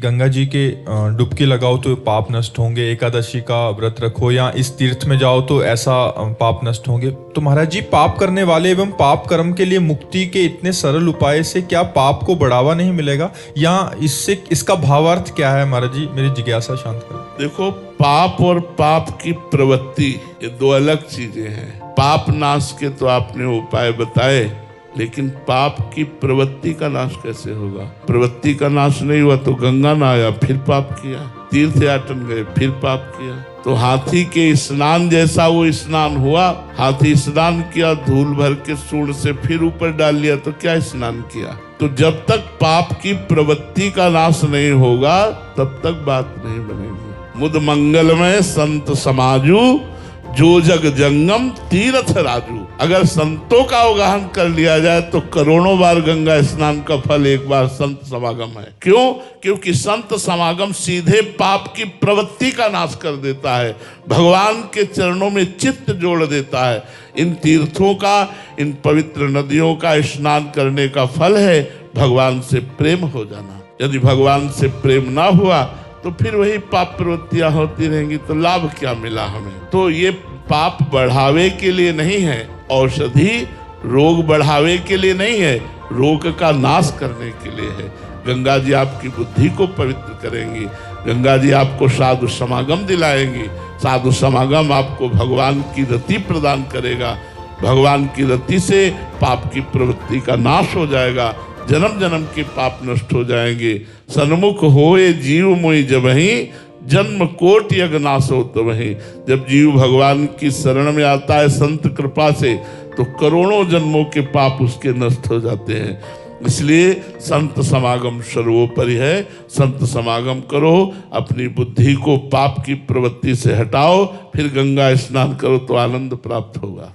गंगा जी के डुबकी लगाओ तो पाप नष्ट होंगे, एकादशी का व्रत रखो या इस तीर्थ में जाओ तो ऐसा पाप नष्ट होंगे। तो महाराज जी, पाप करने वाले एवं पाप कर्म के लिए मुक्ति के इतने सरल उपाय से क्या पाप को बढ़ावा नहीं मिलेगा, या इससे इसका भावार्थ क्या है महाराज जी? मेरी जिज्ञासा शांत करो। देखो, पाप और पाप की प्रवृत्ति ये दो अलग चीजें हैं। पाप नाश के तो आपने उपाय बताए, लेकिन पाप की प्रवृत्ति का नाश कैसे होगा? प्रवृत्ति का नाश नहीं हुआ तो गंगा ना आया, फिर पाप किया। तीर्थ याटन गए, फिर पाप किया। तो हाथी के स्नान जैसा वो स्नान हुआ। हाथी स्नान किया, धूल भर के सूंड से फिर ऊपर डाल लिया, तो क्या स्नान किया? तो जब तक पाप की प्रवृत्ति का नाश नहीं होगा तब तक बात नहीं बनेगी। मुद मंगलमय संत समाजू, जो जग जंगम तीर्थ राजू। अगर संतों का अवगाहन कर लिया जाए तो करोड़ों बार गंगा स्नान का फल एक बार संत समागम है। क्यों? क्योंकि संत समागम सीधे पाप की प्रवृत्ति का नाश कर देता है, भगवान के चरणों में चित्त जोड़ देता है। इन तीर्थों का, इन पवित्र नदियों का स्नान करने का फल है भगवान से प्रेम हो जाना। यदि भगवान से प्रेम ना हुआ तो फिर वही पाप प्रवृत्तियां होती रहेंगी, तो लाभ क्या मिला हमें? तो ये पाप बढ़ावे के लिए नहीं है, औषधि रोग बढ़ावे के लिए नहीं है, रोग का नाश करने के लिए है। गंगा जी आपकी बुद्धि को पवित्र करेंगी, गंगा जी आपको साधु समागम दिलाएंगी। साधु समागम आपको भगवान की रति प्रदान करेगा। भगवान की रति से पाप की प्रवृत्ति का नाश हो जाएगा, जन्म जन्म के पाप नष्ट हो जाएंगे। सन्मुख होए जीव मोहि जबहि, जन्म कोटि यज्ञ नाशो तबहि। जब जीव भगवान की शरण में आता है संत कृपा से, तो करोड़ों जन्मों के पाप उसके नष्ट हो जाते हैं। इसलिए संत समागम सर्वोपरि है। संत समागम करो, अपनी बुद्धि को पाप की प्रवृत्ति से हटाओ, फिर गंगा स्नान करो तो आनंद प्राप्त होगा।